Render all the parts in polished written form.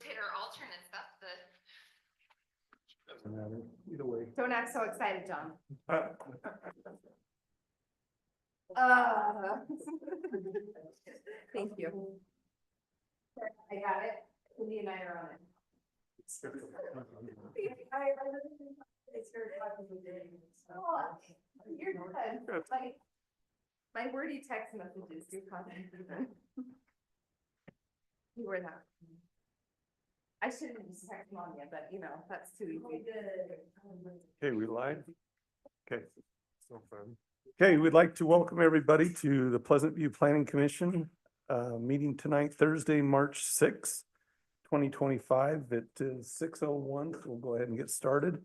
facilitator alternate stuff, Doesn't matter, either way. Don't act so excited, John. Thank you. I got it. Cindy and I are on it. You're good. My wordy text messages do content even. You were not. I shouldn't just text mom yet, but you know, that's too easy. Okay, we live? Okay. So fun. Okay, we'd like to welcome everybody to the Pleasant View Planning Commission meeting tonight, Thursday, March 6th, 2025. It is 6:01, so we'll go ahead and get started.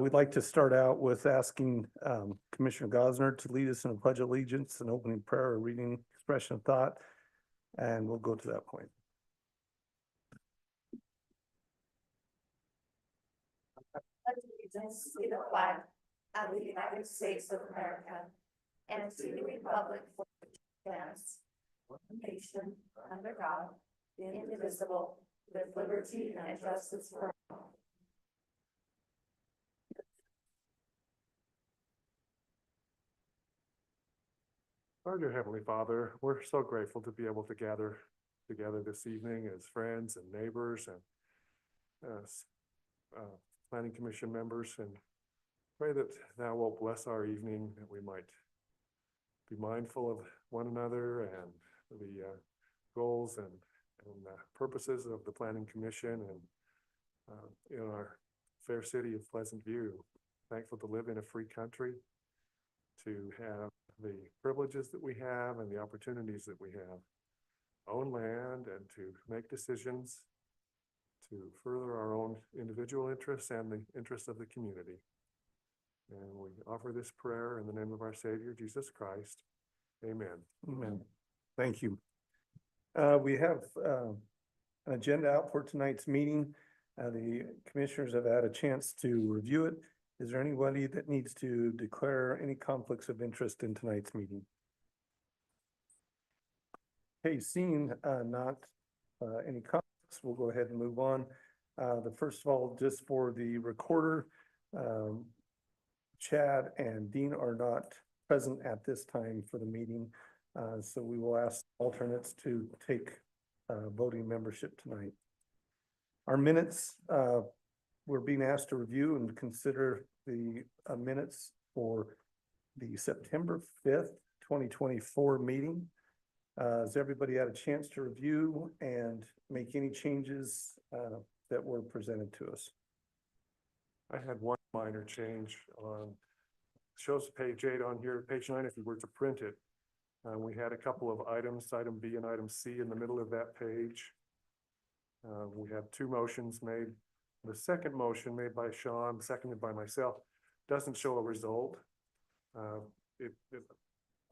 We'd like to start out with asking Commissioner Gosner to lead us in a pledge of allegiance, an opening prayer, a reading, expression of thought, and we'll go to that point. Allegiance to the flag of the United States of America and to the republic for which it stands, one nation under God, indivisible, with liberty and justice for all. Our dear Heavenly Father, we're so grateful to be able to gather together this evening as friends and neighbors and as Planning Commission members, and pray that Thou wilt bless our evening, that we might be mindful of one another and the goals and purposes of the Planning Commission and in our fair city of Pleasant View. Thankful to live in a free country, to have the privileges that we have and the opportunities that we have, own land, and to make decisions to further our own individual interests and the interests of the community. And we offer this prayer in the name of our Savior, Jesus Christ. Amen. Amen. Thank you. We have an agenda out for tonight's meeting. The commissioners have had a chance to review it. Is there anybody that needs to declare any conflicts of interest in tonight's meeting? Okay, seeing not any conflicts, we'll go ahead and move on. The first of all, just for the recorder, Chad and Dean are not present at this time for the meeting. So we will ask alternates to take voting membership tonight. Our minutes, we're being asked to review and consider the minutes for the September 5th, 2024 meeting. Has everybody had a chance to review and make any changes that were presented to us? I had one minor change on, shows page 8 on here, page 9 if you were to print it. We had a couple of items, item B and item C in the middle of that page. We have two motions made. The second motion made by Sean, seconded by myself, doesn't show a result. It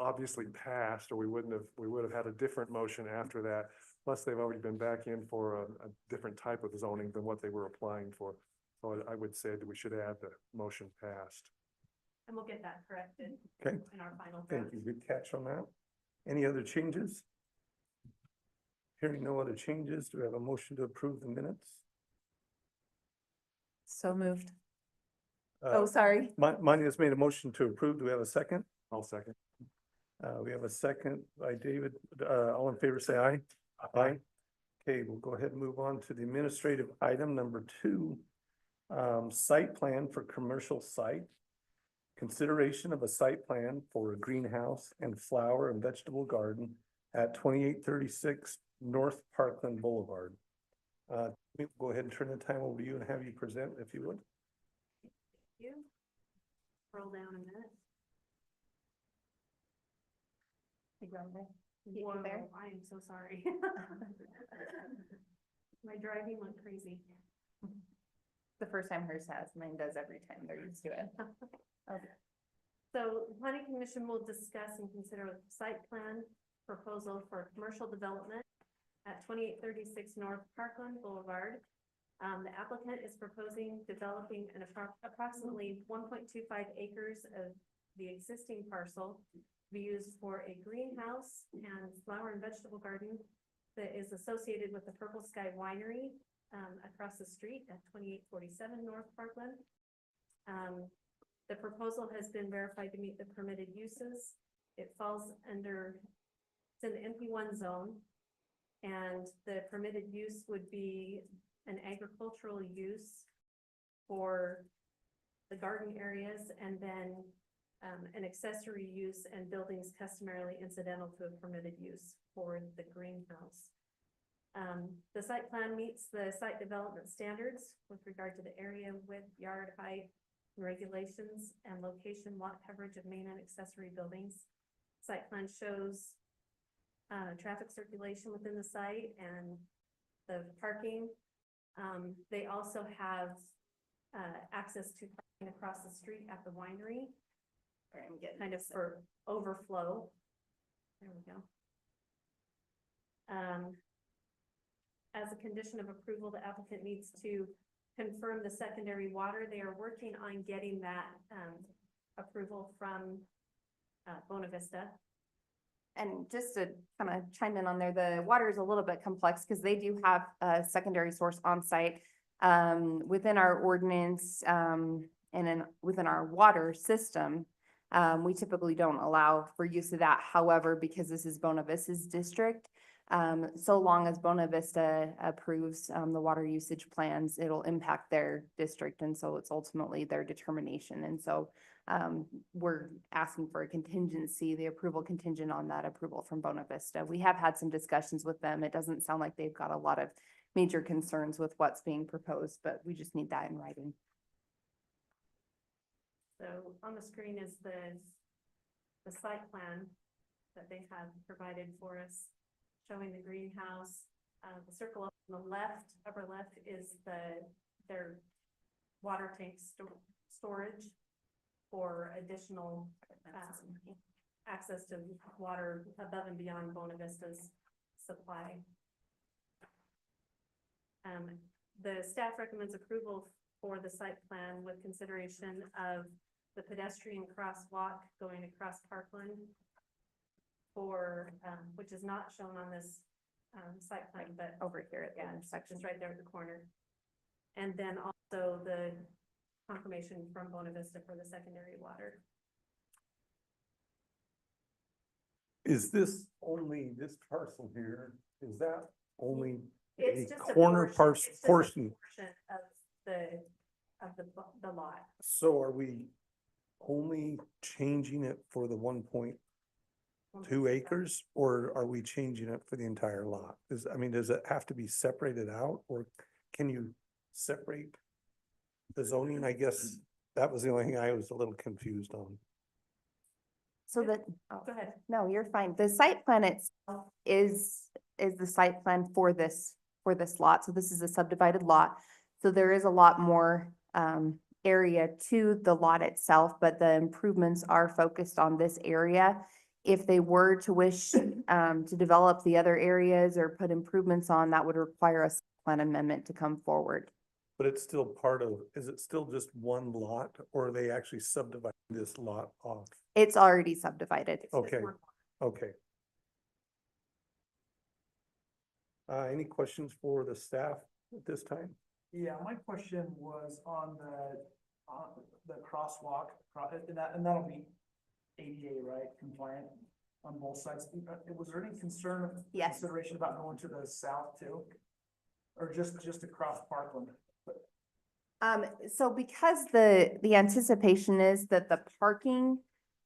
obviously passed, or we would have had a different motion after that. Plus, they've already been back in for a different type of zoning than what they were applying for. So I would say that we should add the motion passed. And we'll get that corrected. Okay. In our final Thank draft. you. Good catch on that. Any other changes? Hearing no other changes, do we have a motion to approve the minutes? So moved. Uh, Oh, sorry. Monty has made a motion to approve. Do we have a second? I'll second. We have a second by David. All in favor, say aye. Aye. Okay, we'll go ahead and move on to the administrative item number 2. Site plan for commercial site. Consideration of a site plan for a greenhouse and flower and vegetable garden at 2836 North Parkland Boulevard. We'll go ahead and turn the time over to you and have you present if you would. You scroll down a minute. Whoa, There. I am so sorry. My driving went crazy. The first time hers has, mine does every time. They're used to it. Okay. So the planning commission will discuss and consider a site plan proposal for commercial development at 2836 North Parkland Boulevard. The applicant is proposing developing an approximately 1.25 acres of the existing parcel to be used for a greenhouse and flower and vegetable garden that is associated with the Purple Sky Winery. across the street at 2847 North Parkland. The proposal has been verified to meet the permitted uses. It falls under, it's in the MP1 zone. And the permitted use would be an agricultural use for the garden areas, and then an accessory use and buildings customarily incidental to a permitted use for the greenhouse. The site plan meets the site development standards with regard to the area, width, yard height, regulations, and location, lot coverage of main and accessory buildings. Site plan shows traffic circulation within the site and the parking. They also have access to parking across the street at the winery, Sorry, I'm getting kind of this. for overflow. There we go. As a condition of approval, the applicant needs to confirm the secondary water. They are working on getting that approval from Bona Vista. And just to kind of chime in on there, the water is a little bit complex because they do have a secondary source on site. Within our ordinance, and within our water system, we typically don't allow for use of that. However, because this is Bona Vista's district, so long as Bona Vista approves the water usage plans, it'll impact their district, and so it's ultimately their determination. And so we're asking for a contingency, the approval contingent on that approval from Bona Vista. We have had some discussions with them. It doesn't sound like they've got a lot of major concerns with what's being proposed, but we just need that in writing. So on the screen is the site plan that they have provided for us, showing the greenhouse. The circle up on the left, upper left, is their water tank storage for additional access to water above and beyond Bona Vista's supply. The staff recommends approval for the site plan with consideration of the pedestrian crosswalk going across Parkland for, which is not shown on this site plan, but Over here at the yeah, intersection. it's right there at the corner. And then also the confirmation from Bona Vista for the secondary water. Is this only this parcel here? Is that only a It's just a corner portion- it's just a portion? portion of the lot. So are we only changing it for the 1.2 acres, or are we changing it for the entire lot? I mean, does it have to be separated out, or can you separate the zoning? I guess that was the only thing I was a little confused on. So that, Go ahead. no, you're fine. The site plan itself is the site plan for this lot. So this is a subdivided lot. So there is a lot more area to the lot itself, but the improvements are focused on this area. If they were to wish to develop the other areas or put improvements on, that would require a site plan amendment to come forward. But it's still part of, is it still just one lot, or are they actually subdividing this lot off? It's already subdivided. It's just Okay. one lot. Okay. Any questions for the staff at this time? Yeah, my question was on the crosswalk, and that'll be ADA, right, compliant on both sides. Was there any concern of Yes. consideration about going to the south too? Or just across Parkland? So because the anticipation is that the parking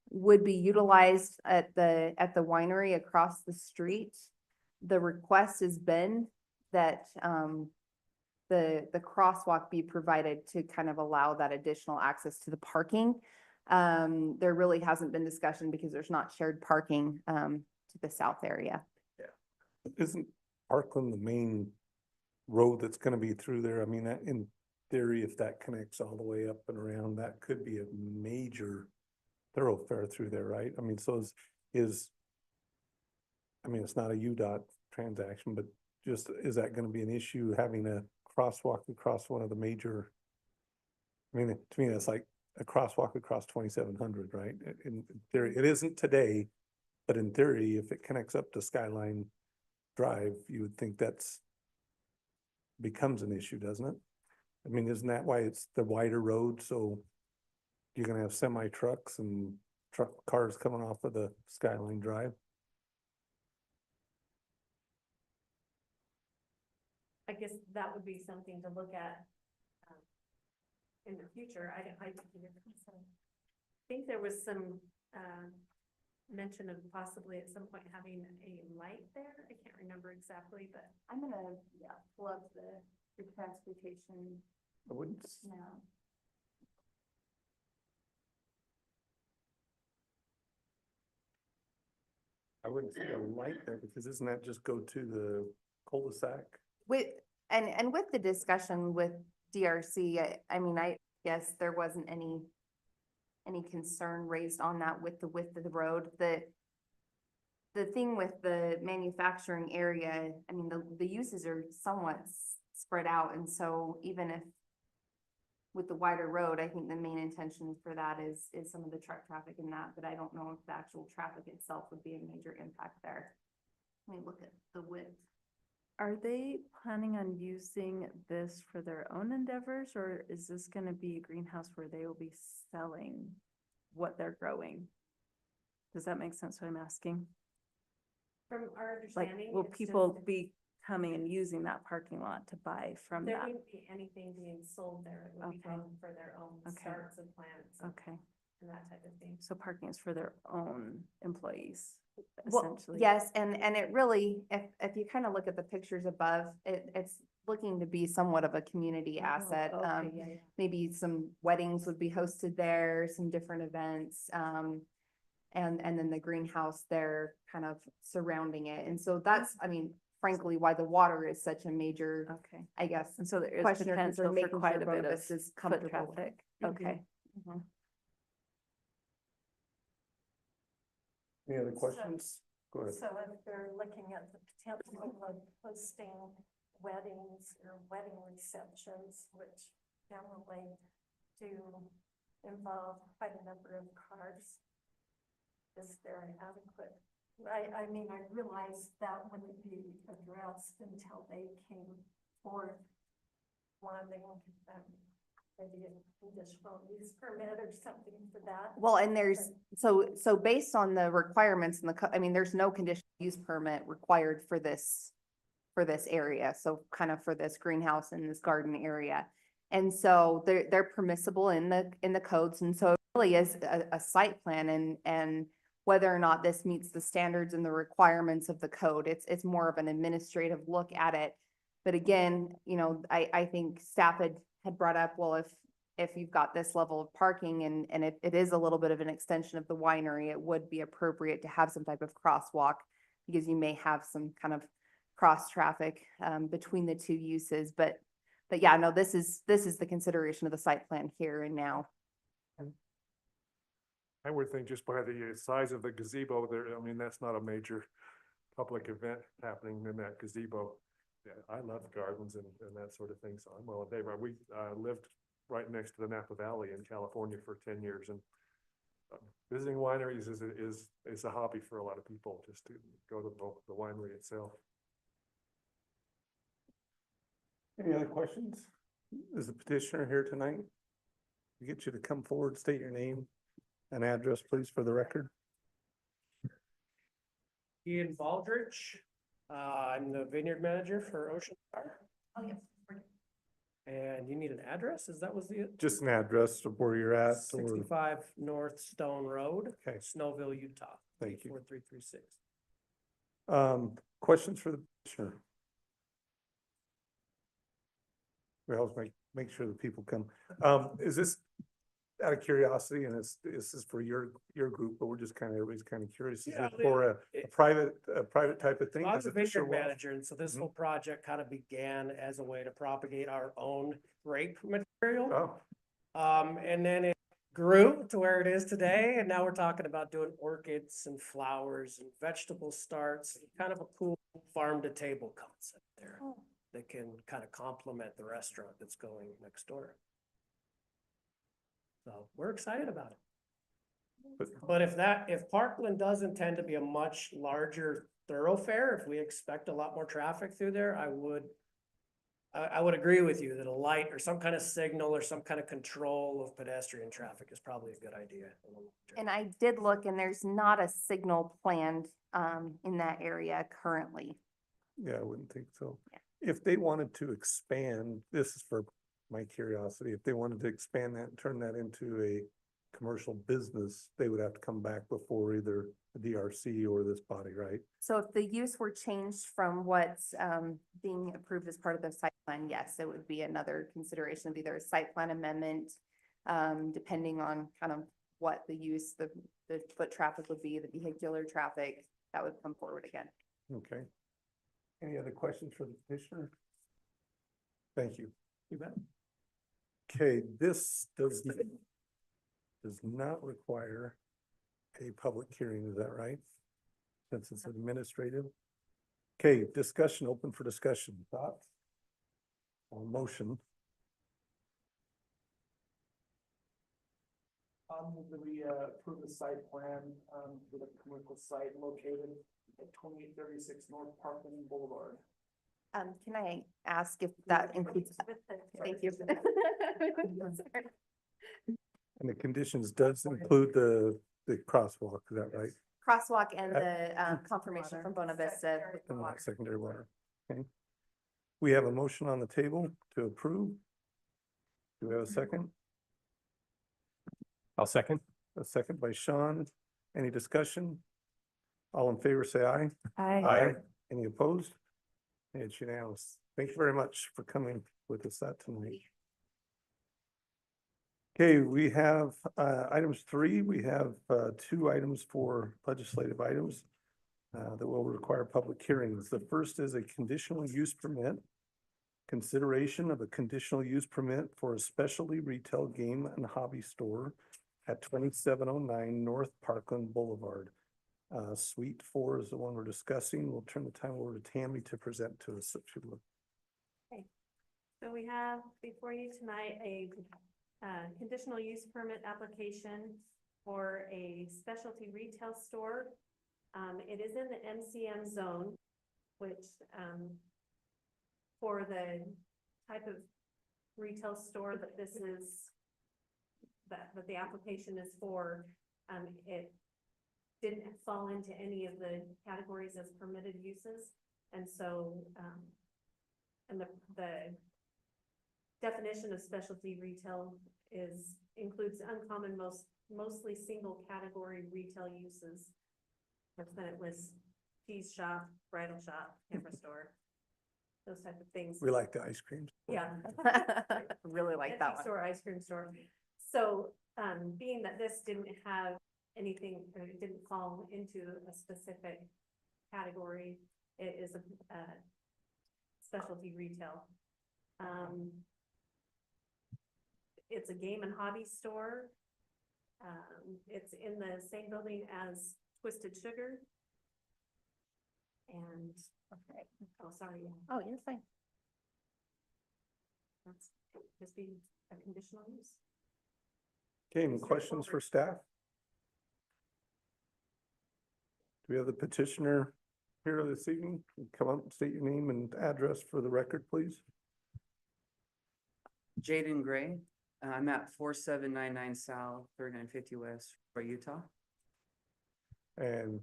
would be utilized at the winery across the street, the request has been that, the crosswalk be provided to kind of allow that additional access to the parking. There really hasn't been discussion because there's not shared parking, to the south area. Isn't Parkland the main road that's gonna be through there? I mean, that in theory, if that connects all the way up and around, that could be a major thoroughfare through there, right? I mean, so I mean, it's not a UDOT transaction, but just, is that gonna be an issue, having a crosswalk across one of the major? I mean, to me, that's like a crosswalk across 2700, right? In theory, it isn't today, but in theory, if it connects up to Skyline Drive, you would think that's becomes an issue, doesn't it? I mean, isn't that why it's the wider road, so you're gonna have semi trucks and truck cars coming off of the Skyline Drive? I guess that would be something to look at in the future. I think there was some mention of possibly at some point having a light there. I can't remember exactly, but I'm gonna, yeah, pull up the transportation I wouldn't, now. I wouldn't see a light there, because doesn't that just go to the cul-de-sac? With, and with the discussion with DRC, I mean, I guess there wasn't any concern raised on that with the width of the road. The thing with the manufacturing area, I mean, the uses are somewhat spread out, and so even if with the wider road, I think the main intention for that is some of the truck traffic in that, but I don't know if the actual traffic itself would be a major impact there. Let me look at the width. Are they planning on using this for their own endeavors, or is this gonna be a greenhouse where they will be selling what they're growing? Does that make sense what I'm asking? from our Like, understanding. will it's people just- be coming and using that parking lot to buy from There that? wouldn't be anything being sold there. It would be Okay. going for their own Okay. starts and plants and Okay, that type of thing. so parking is for their own employees, Well, essentially? yes, and it really, if you kind of look at the pictures above, it's looking to be somewhat of a community Oh, asset. okay, yeah, yeah. Maybe some weddings would be hosted there, some different events, and then the greenhouse there kind of surrounding it. And so that's, I mean, frankly, why the water is such a major, Okay, I guess, and so there is question or concern, potential for making quite sure a both bit of of us is foot comfortable with it. traffic, Mhm. okay. Mhm. Any other questions? Go ahead. So if they're looking at the potential of hosting weddings or wedding receptions, which generally do involve quite a number of cars, is there an adequate? I mean, I realize that wouldn't be addressed until they came forth wanting, maybe a conditional use permit or something for that. Well, and there's, so based on the requirements in I mean, there's no conditional use permit required for this area, so kind of for this greenhouse and this garden area. And so they're permissible in the codes, and so it really is a site plan, and whether or not this meets the standards and the requirements of the code, it's more of an administrative look at it. But again, you know, I think staff had brought up, well, if you've got this level of parking and it is a little bit of an extension of the winery, it would be appropriate to have some type of crosswalk, because you may have some kind of cross traffic between the two uses. But yeah, no, this is the consideration of the site plan here and now. I would think just by the size of the gazebo there, I mean, that's not a major public event happening in that gazebo. Yeah, I love gardens and that sort of thing, so I'm well in favor. We lived right next to the Napa Valley in California for 10 years, and visiting wineries is a hobby for a lot of people, just to go to the winery itself. Any other questions? Is the petitioner here tonight? We get you to come forward, state your name and address, please, for the record. Ian Baldridge. I'm the vineyard manager for Ocean Star. Oh, yes. And you need an address? Is that was the? Just an address of where you're at, or, 65 North Stone Road, okay, Snowville, Utah. thank you. 4336. Questions for the petitioner? We always make sure that people come. Is this out of curiosity, and this is for your group, but we're just everybody's curious. Is Yeah, it for a private type of thing? I'm Is the it the vineyard Sherwood? manager, and so this Mhm. whole project kind of began as a way to propagate our own grape material. Oh, And then it grew to where it is today, and now we're talking about doing orchids and flowers and vegetable starts, kind of a cool farm to table concept there that can kind of complement the restaurant that's going next door. So we're excited about it. But if Parkland does intend to be a much larger thoroughfare, if we expect a lot more traffic through there, I would agree with you that a light or some kind of signal or some kind of control of pedestrian traffic is probably a good idea. in the long term. And I did look and there's not a signal planned, in that area currently. Yeah, I wouldn't think so. Yeah. If they wanted to expand, this is for my curiosity, if they wanted to expand that and turn that into a commercial business, they would have to come back before either the DRC or this body, right? So if the use were changed from what's, being approved as part of the site plan, yes, it would be another consideration of either a site plan amendment, depending on kind of what the use, the foot traffic would be, the vehicular traffic, that would come forward again. Okay. Any other questions for the petitioner? Thank you. You bet. Okay, this does not require a public hearing, is that right? Since it's administrative. Okay, discussion, open for discussion, thoughts? Or motion? That we approve the site plan, for the commercial site located at 2836 North Parkland Boulevard. Can I ask if that includes, thank you. Sorry. And the conditions does include the crosswalk, is that right? Crosswalk and the, confirmation from Bona Vista. And the secondary water, okay. We have a motion on the table to approve. Do we have a second? I'll second. A second by Sean. Any discussion? All in favor, say aye. I, Any opposed? It's unanimous. Thank you very much for coming with us that tonight. Okay, we have items 3. We have 2 items for legislative items that will require public hearings. The first is a conditional use permit. Consideration of a conditional use permit for a specialty retail game and hobby store at 2709 North Parkland Boulevard. Suite 4 is the one we're discussing. We'll turn the time over to Tammy to present to us. If she would. So we have before you tonight a conditional use permit application for a specialty retail store. It is in the MCM zone, which for the type of retail store that this is, that the application is for, it didn't fall into any of the categories as permitted uses. And so, and the definition of specialty retail includes uncommon, mostly single category retail uses. Then it lists cheese shop, bridal shop, camper store, those type of things. We like the ice cream. Yeah. Really like that Antique one. store, ice cream store. So, being that this didn't have anything, or it didn't fall into a specific category, it is a specialty retail. It's a game and hobby store. It's in the same building as Twisted Sugar. And, okay, oh, sorry, yeah, Oh, you're fine. that's just be a conditional use. Okay, any questions for staff? Do we have the petitioner here this evening? Come up, state your name and address for the record, please. Jaden Gray. I'm at 4799 South, 3950 West, Utah. And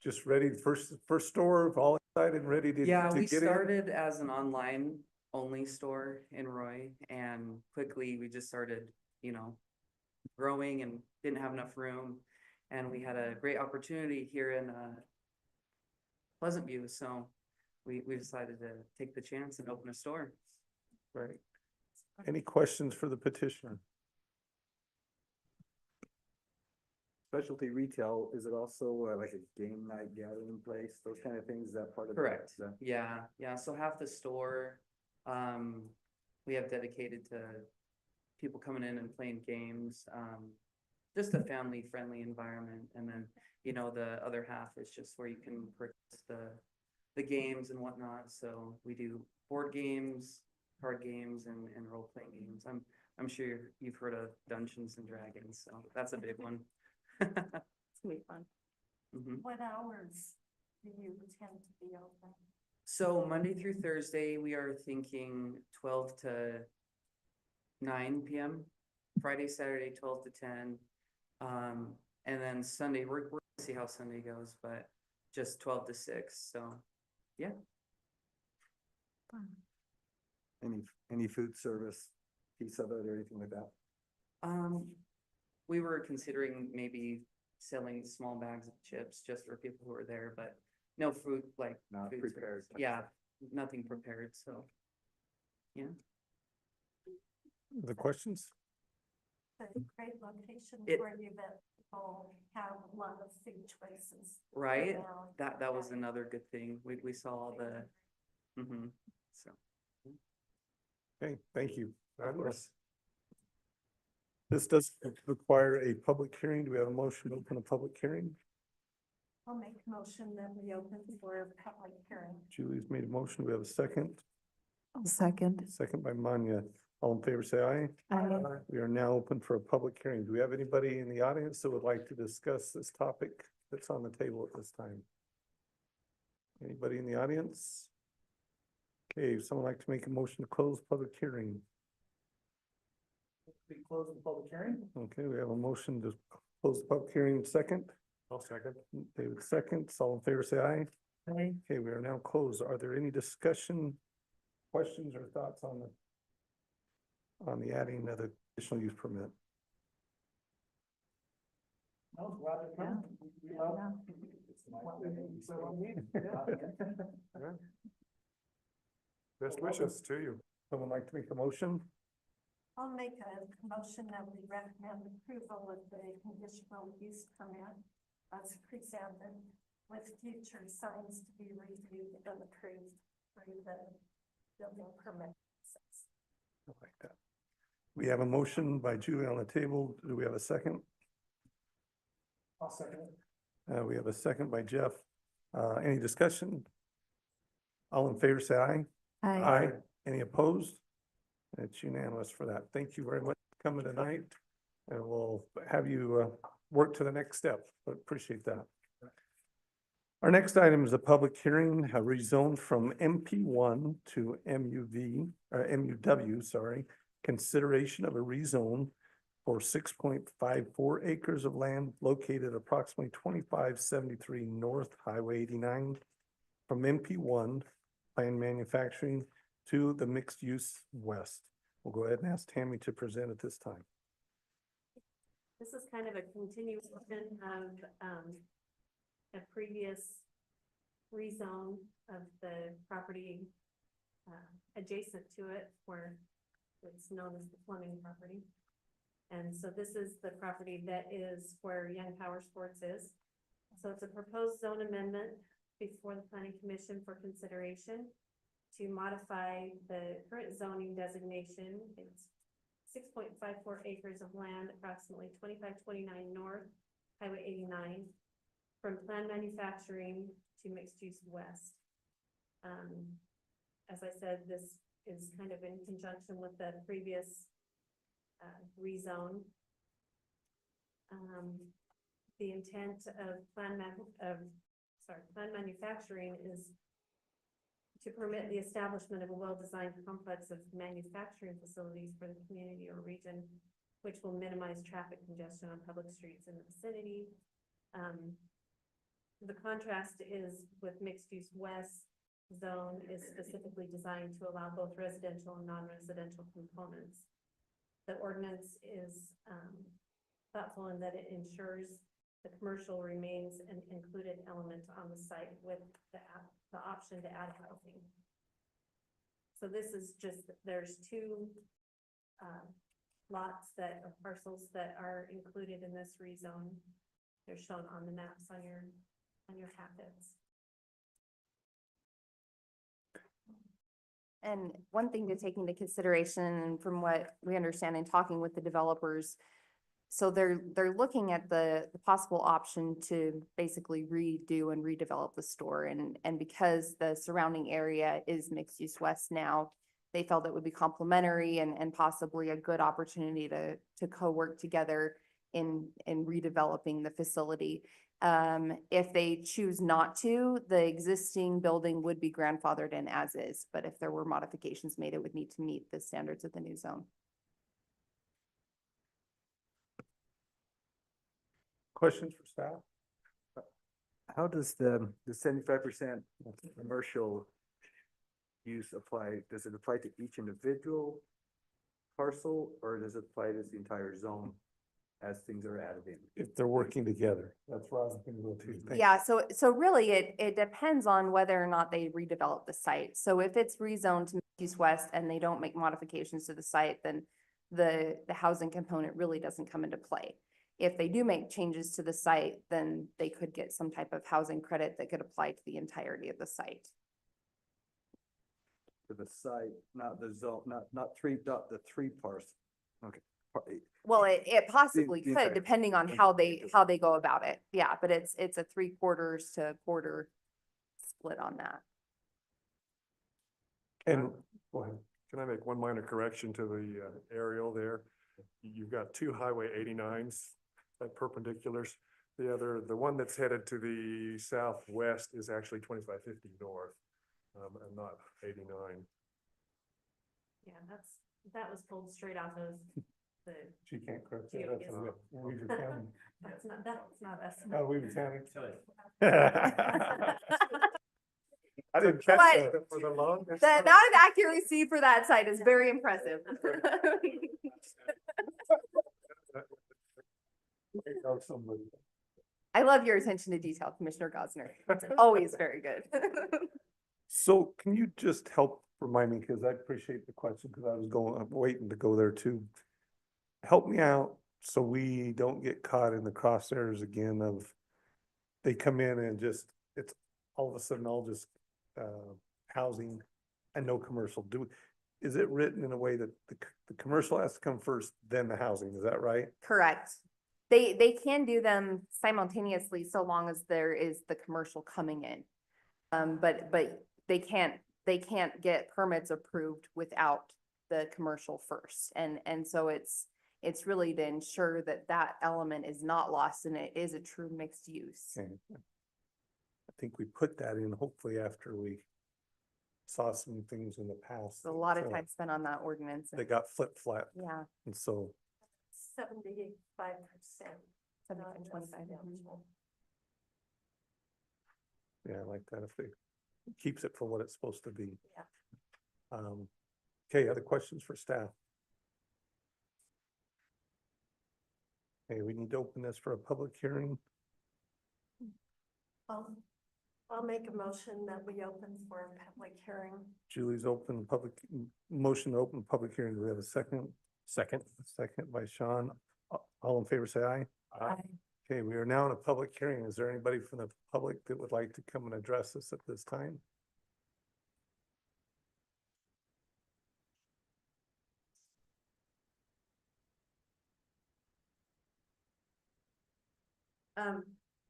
just ready, first store, all excited and ready to Yeah, to we get in? started as an online only store in Roy, and quickly we just started, growing and didn't have enough room. And we had a great opportunity here in Pleasant View, so we decided to take the chance and open a store. Right. Any questions for the petitioner? Specialty retail, is it also like a game night gathering place, those kind of things, is that part of? Correct. the- Yeah. So half the store, we have dedicated to people coming in and playing games. Just a family friendly environment. And then, the other half is just where you can purchase the games and whatnot. So we do board games, card games, and role playing games. I'm sure you've heard of Dungeons and Dragons, so that's a big one. It's gonna be fun. Mhm. What hours do you tend to be open? So Monday through Thursday, we are thinking 12 to 9 p.m. Friday, Saturday, 12 to 10. And then Sunday, we're gonna see how Sunday goes, but just 12 to 6, so, yeah. Any food service piece of it or anything like that? We were considering maybe selling small bags of chips just for people who are there, but no food, like. Not food prepared. service. Yeah, nothing prepared, so. Yeah, The questions? A great location It- for you that people have a lot of food choices. right? around. That was another good thing. We saw all the, so. Okay, thank you. Fabulous. This does require a public hearing. Do we have a motion to open a public hearing? I'll make a motion that we open for a public hearing. Julie's made a motion. Do we have a second? Second. Second by Manya. All in favor, say aye. We are now open for a public hearing. Do we have anybody in the audience that would like to discuss this topic that's on the table at this time? Anybody in the audience? Okay, if someone like to make a motion to close public hearing. We close the public hearing. Okay, we have a motion to close the public hearing. Second, I'll second. David seconds. All in favor, say aye. Okay, we are now closed. Are there any discussion, questions or thoughts on the adding of the additional use permit? I was glad to come. We love- So, I mean, yeah. Best wishes to you. Someone like to make a motion? I'll make a motion that we recommend approval of the conditional use permit as presented with future signs to be reviewed and approved through the building permit process. I like that. We have a motion by Julie on the table. Do we have a second? I'll second it. We have a second by Jeff. Any discussion? All in favor, say aye. Aye. Any opposed? It's unanimous for that. Thank you very much for coming tonight. And we'll have you work to the next step, but appreciate that. Our next item is a public hearing, a rezone from MP1 to MUW, sorry. Consideration of a rezone for 6.54 acres of land located approximately 2573 North Highway 89 from MP1 Planned Manufacturing to the Mixed Use West. We'll go ahead and ask Tammy to present at this time. This is kind of a continuation of, a previous rezone of the property, adjacent to it where it's known as the Fleming property. And so this is the property that is where Young Power Sports is. So it's a proposed zone amendment before the planning commission for consideration to modify the current zoning designation. It's 6.54 acres of land, approximately 2529 North Highway 89, from planned manufacturing to mixed use west. As I said, this is kind of in conjunction with the previous rezone. The intent of planned manufacturing is to permit the establishment of a well-designed complex of manufacturing facilities for the community or region, which will minimize traffic congestion on public streets in the vicinity. The contrast is with mixed-use west zone is specifically designed to allow both residential and non-residential components. The ordinance is thoughtful in that it ensures the commercial remains an included element on the site with the option to add housing. So this is just, there's two lots that are parcels that are included in this rezone. They're shown on the maps on your packets. And one thing to take into consideration, and from what we understand in talking with the developers, so they're looking at the possible option to basically redo and redevelop the store. And because the surrounding area is mixed use west now, they felt it would be complementary and possibly a good opportunity to co-work together in redeveloping the facility. If they choose not to, the existing building would be grandfathered in as is, but if there were modifications made, it would need to meet the standards of the new zone. Questions for staff? How does the 75% commercial use apply? Does it apply to each individual parcel, or does it apply to the entire zone as things are added in? If they're working together, that's where I was gonna go to. Thank Yeah, so really it depends on whether or not they redevelop the site. So if it's rezoned to East West and they don't make modifications to the site, then the housing component really doesn't come into play. If they do make changes to the site, then they could get some type of housing credit that could apply to the entirety of the site. To the site, not the zone, not the three parcels. Okay. Well, it possibly the could, entire- depending on how they go about it. Yeah, but it's a 3/4 to quarter split on that. And, go ahead. Can I make one minor correction to the aerial there? You've got two Highway 89s, like perpendiculars. The one that's headed to the southwest is actually 2550 north, and not 89. Yeah, that was pulled straight off of the, She can't correct Yeah, that. yes. That's Weaver County. that's not us. Oh, Weaver County. I didn't catch But- that. For the longest The time. amount of accuracy for that site is very impressive. Or somebody. I love your attention to detail, Commissioner Gosner. It's always very good. So can you just help remind me, because I appreciate the question, because I'm waiting to go there too. Help me out so we don't get caught in the crosshairs again of they come in and just, it's all of a sudden all just housing and no commercial. Is it written in a way that the commercial has to come first, then the housing? Is that right? Correct. They can do them simultaneously so long as there is the commercial coming in. But they can't get permits approved without the commercial first. And so it's really to ensure that that element is not lost and it is a true mixed use. Okay. I think we put that in hopefully after we saw some things in the past. So a lot of that, time spent on that ordinance. They got flip-flopped, Yeah. and so, 75%. 25. yeah, I like that if they keeps it for what it's supposed to be. Yeah. Okay, other questions for staff? Okay, we need to open this for a public hearing. I'll make a motion that we open for a public hearing. Julie's motion to open public hearing. Do we have a second? Second. Second by Sean. All in favor, say aye. Aye. Okay, we are now in a public hearing. Is there anybody from the public that would like to come and address us at this time?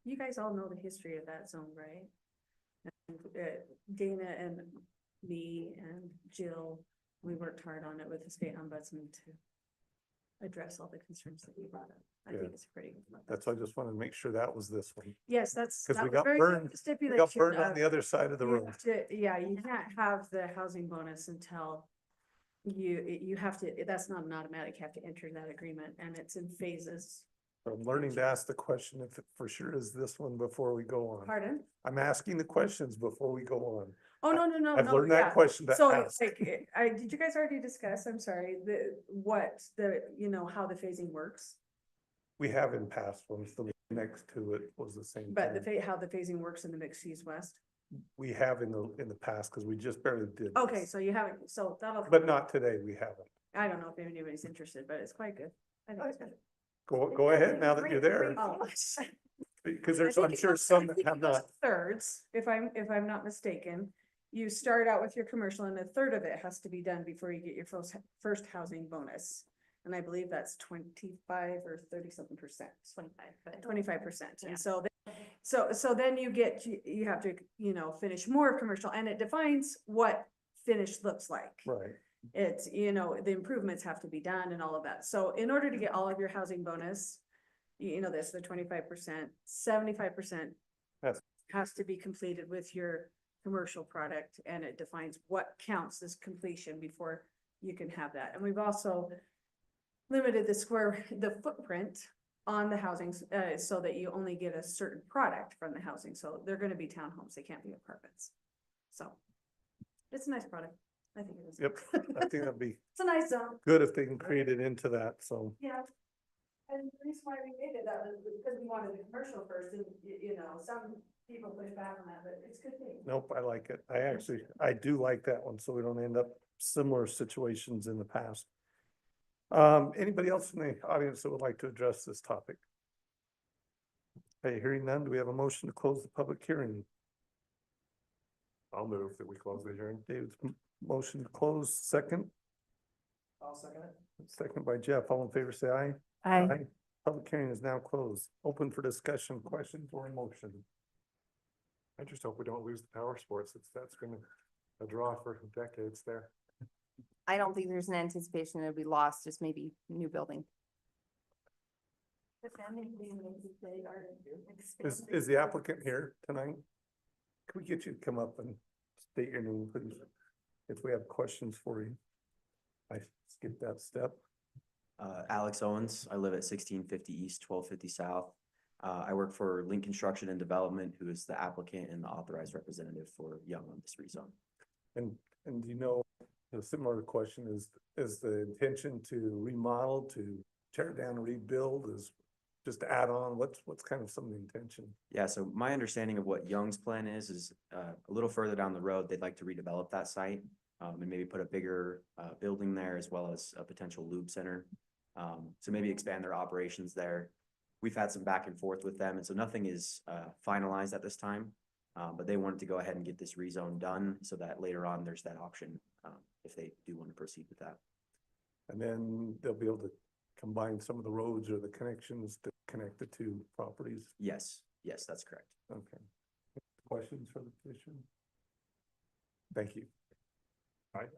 You guys all know the history of that zone, right? And, Dana and me and Jill, we worked hard on it with the state ombudsman to address all the concerns that you brought up. I think Good. it's pretty. That's why I just wanted to make sure that was this one. Yes, that's. 'Cause that we was got very burned- good We stipulation got burned on of- the other side of the you room. have to- Yeah, you can't have the housing bonus until you have to, that's not an automatic, you have to enter that agreement and it's in phases. So I'm learning to ask the question if it for sure is this one before we go on. Pardon? I'm asking the questions before we go on. Oh, no, no, no, I've no, learned that yeah. question to So ask. like, did you guys already discuss, I'm sorry, how the phasing works? We have in past ones, the next to it was the same But thing. how the phasing works in the mixed use west? We have in the past, because we just barely did. Okay, this. so you haven't, so that'll. But not today, we haven't. I don't know if anybody's interested, but it's quite good. I think it's good. Go ahead now that you're there, Oh. because I there's, think I'm it sure goes- some I that think have it goes not. Thirds, if I'm not mistaken. You start out with your commercial and a third of it has to be done before you get your first housing bonus. And I believe that's 25 or 30-something%. 25%. Yeah. And so then you have to, finish more commercial and it defines what finish looks like. Right, It's, the improvements have to be done and all of that. So in order to get all of your housing bonus, you know this, the 25%, 75% Yes. has to be completed with your commercial product, and it defines what counts as completion before you can have that. And we've also limited the footprint on the housings, so that you only get a certain product from the housing. So they're gonna be townhomes, they can't be apartments. So it's a nice product. I think it is. Yep, I think that'd be It's a nice zone. good if they can create it into that, so. Yeah. And the reason why we made it that was because we wanted the commercial first, and you know, some people push back on that, but it's a good thing. Nope, I like it. I do like that one, so we don't end up similar situations in the past. Anybody else in the audience that would like to address this topic? Hey, hearing none, do we have a motion to close the public hearing? I'll move that we close the hearing. David's motion to close, second, I'll second it. second by Jeff. All in favor, say aye. I, Public hearing is now closed. Open for discussion, questions, or motion. I just hope we don't lose the power sports. That's gonna a draw for decades there. I don't think there's an anticipation it'll be lost, just maybe new building. The family meetings, they are Is the applicant here tonight? Can we get you to come up and state your name, please? If we have questions for you. I skipped that step. Alex Owens. I live at 1650 East, 1250 South. I work for Link Construction and Development, who is the applicant and the authorized representative for Young on this rezone. And you know, a similar question is the intention to remodel, to tear down, rebuild, is just to add on? What's kind of some of the intention? Yeah, so my understanding of what Young's plan is a little further down the road, they'd like to redevelop that site. And maybe put a bigger building there, as well as a potential lube center. So maybe expand their operations there. We've had some back and forth with them, and so nothing is finalized at this time. But they wanted to go ahead and get this rezone done so that later on there's that option, if they do want to proceed with that. And then they'll be able to combine some of the roads or the connections to connect the two properties. Yes, that's correct. Okay. Questions for the petition? Thank you.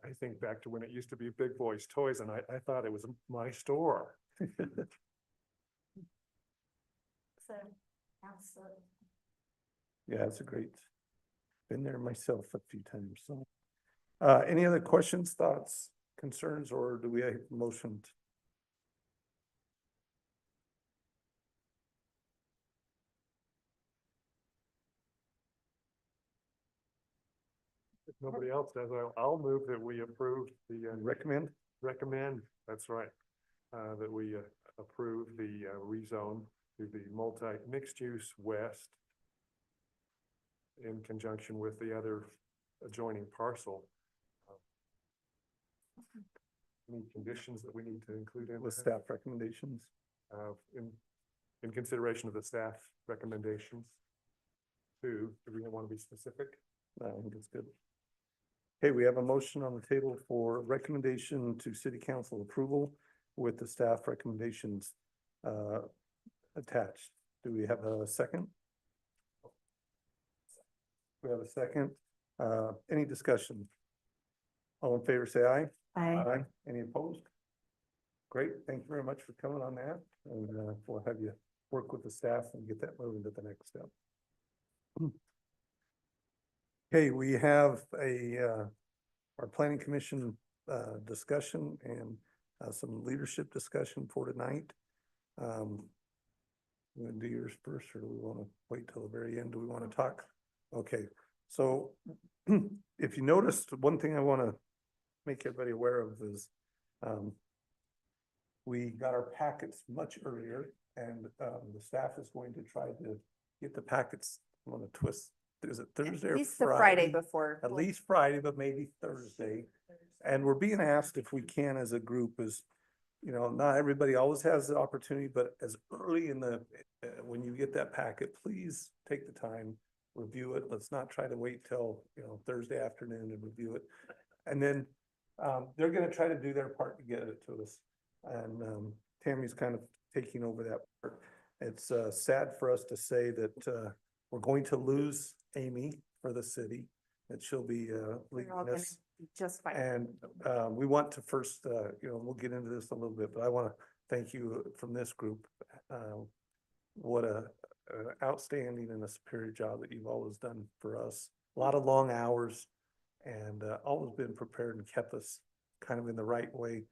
I think back to when it used to be Big Boys Toys, and I thought it was my store. So, absolutely. Yeah, it's a great, been there myself a few times, so. Any other questions, thoughts, concerns, or do we have a motion? If nobody else does, I'll move that we approve the, recommend, that's right. That we approve the rezone to the mixed use west in conjunction with the other adjoining parcel. Any conditions that we need to include in With that? staff recommendations? In consideration of the staff recommendations. Do we want to be specific? I think it's good. Okay, we have a motion on the table for recommendation to city council approval with the staff recommendations attached. Do we have a second? We have a second. Any discussion? All in favor, say aye. I, Any opposed? Great, thank you very much for coming on that, and we'll have you work with the staff and get that moving to the next step. Okay, we have our planning commission discussion and some leadership discussion for tonight. You wanna do yours first, or do we wanna wait till the very end? Do we wanna talk? Okay, so if you noticed, one thing I wanna make everybody aware of is we got our packets much earlier, and the staff is going to try to get the packets, I'm gonna twist, is it Thursday or At least the Friday Friday? before. At least Friday, but maybe Thursday. And we're being asked if we can as a group is, you know, not everybody always has the opportunity, but as early in the, when you get that packet, please take the time, review it. Let's not try to wait till, you know, Thursday afternoon and review it. And then they're gonna try to do their part to get it to us. And Tammy's kind of taking over that part. It's sad for us to say that we're going to lose Amy for the city, that she'll be leaving We're all gonna us. be just fine. And we want to first, you know, we'll get into this a little bit, but I want to thank you from this group. what a outstanding and a superior job that you've always done for us. A lot of long hours and always been prepared and kept us kind of in the right way,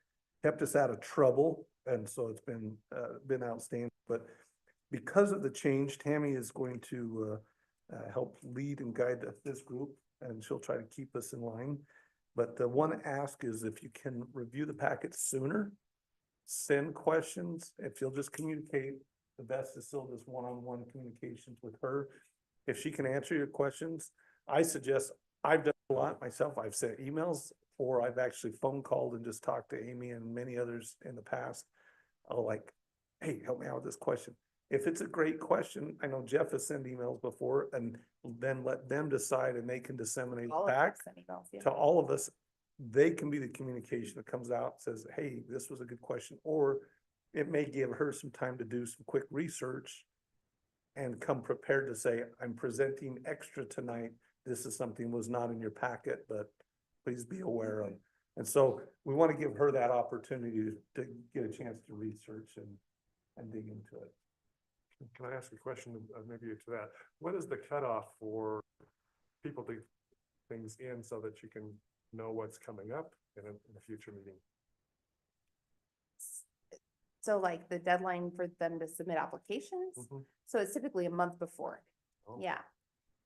kept us out of trouble. And so it's been outstanding. But because of the change, Tammy is going to help lead and guide this group, and she'll try to keep us in line. But the one ask is if you can review the packet sooner, send questions, if you'll just communicate, the best is still just one-on-one communications with her. If she can answer your questions, I suggest, I've done a lot myself, I've sent emails, or I've actually phone called and just talked to Amy and many others in the past. I'll like, hey, help me out with this question. If it's a great question, I know Jeff has sent emails before, and then let them decide and they can disseminate All of back us send emails, yeah. to all of us. They can be the communication that comes out, says, hey, this was a good question, or it may give her some time to do some quick research and come prepared to say, I'm presenting extra tonight. This is something was not in your packet, but please be aware of. And so we want to give her that opportunity to get a chance to research and dig into it. Can I ask a question, maybe to that? What is the cutoff for people to things in so that you can know what's coming up in a future meeting? So like the deadline for them to submit applications, Mhm. so it's typically a month before. Oh. Yeah.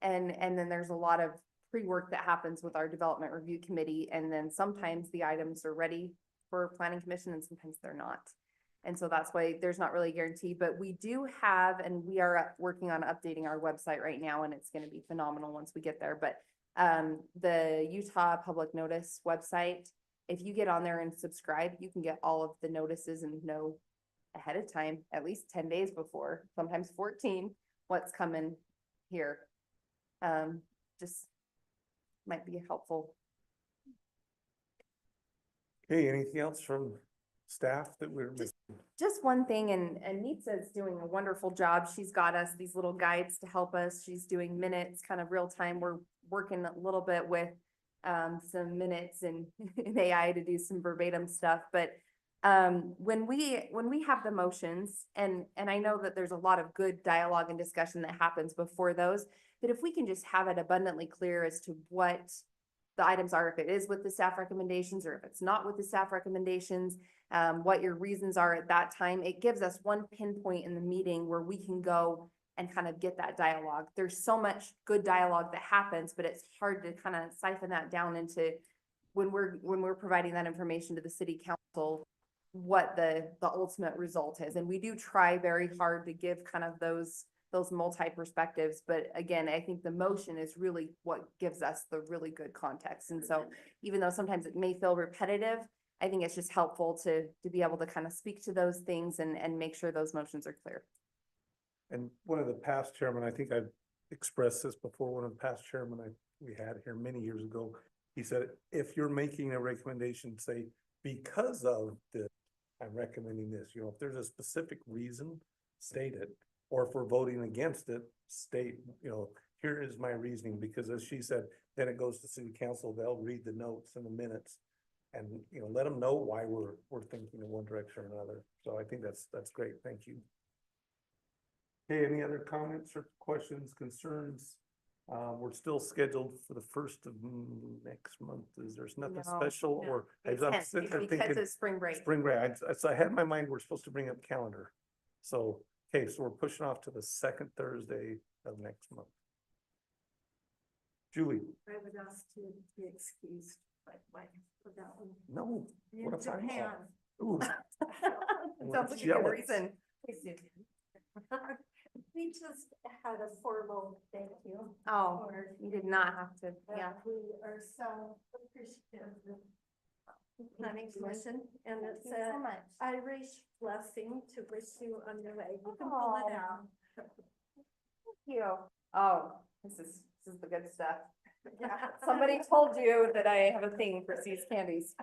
And then there's a lot of pre-work that happens with our development review committee, and then sometimes the items are ready for planning commission and sometimes they're not. And so that's why there's not really a guarantee, but we do have, and we are working on updating our website right now, and it's gonna be phenomenal once we get there, but the Utah Public Notice website, if you get on there and subscribe, you can get all of the notices and know ahead of time, at least 10 days before, sometimes 14, what's coming here. Just might be helpful. Okay, anything else from staff that we're missing? Just one thing, and Nitsa is doing a wonderful job. She's got us these little guides to help us. She's doing minutes, kind of real time. We're working a little bit with some minutes and in AI to do some verbatim stuff. But when we have the motions, and I know that there's a lot of good dialogue and discussion that happens before those, but if we can just have it abundantly clear as to what the items are, if it is with the staff recommendations or if it's not with the staff recommendations, what your reasons are at that time, it gives us one pinpoint in the meeting where we can go and kind of get that dialogue. There's so much good dialogue that happens, but it's hard to kind of siphon that down into when we're providing that information to the city council, what the ultimate result is. And we do try very hard to give kind of those multi-perspectives, but again, I think the motion is really what gives us the really good context. And so even though sometimes it may feel repetitive, I think it's just helpful to be able to kind of speak to those things and make sure those motions are clear. And one of the past chairmen, I think I've expressed this before, one of the past chairmen we had here many years ago, he said, if you're making a recommendation, say, because of this, I'm recommending this, if there's a specific reason, state it. Or if we're voting against it, state, here is my reasoning, because as she said, then it goes to city council, they'll read the notes and the minutes. And, let them know why we're thinking in one direction or another. So I think that's great. Thank you. Okay, any other comments or questions, concerns? We're still scheduled for the 1st of next month. There's nothing No, special or? I'm sitting there Because thinking of spring break. Spring break. I had in my mind, we're supposed to bring up calendar. So, okay, so we're pushing off to the 2nd Thursday of next month. Julie? I would ask to be excused for that one. No. In What a time Japan. off. Ooh. Sounds like a good Jealous. reason. We just had a formal thank you. Oh, for you did not have to, yeah. that. We are so appreciative of the planning commission, and it's Thank you so an much. Irish blessing to wish you on your way. You can pull it Oh. out. Thank you. Oh, this is the good stuff. Yeah. Somebody told you that I have a thing for See's candies.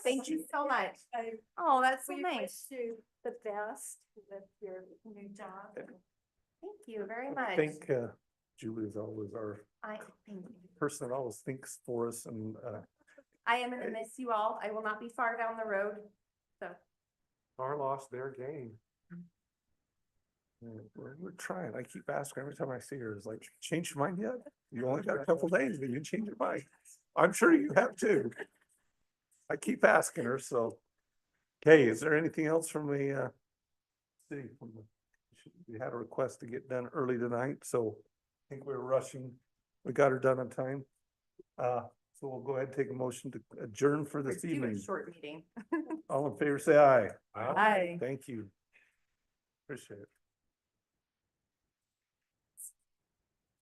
Thank you so much. Oh, that's so We nice. wish you the best with your new job. Thank you very I much. think Julie is always our Thank you. person that always thinks for us, and I am gonna miss you all. I will not be far down the road. So, Our loss, their gain. We're trying. I keep asking every time I see her, it's like, change your mind yet? You only got a couple days, but you change your mind. I'm sure you have too. I keep asking her, so. Okay, is there anything else from the, city? We had a request to get done early tonight, so I think we were rushing. We got her done on time. So we'll go ahead and take a motion to adjourn for this Do a evening. short meeting. All in favor, say aye. Aye. Thank you. Appreciate it.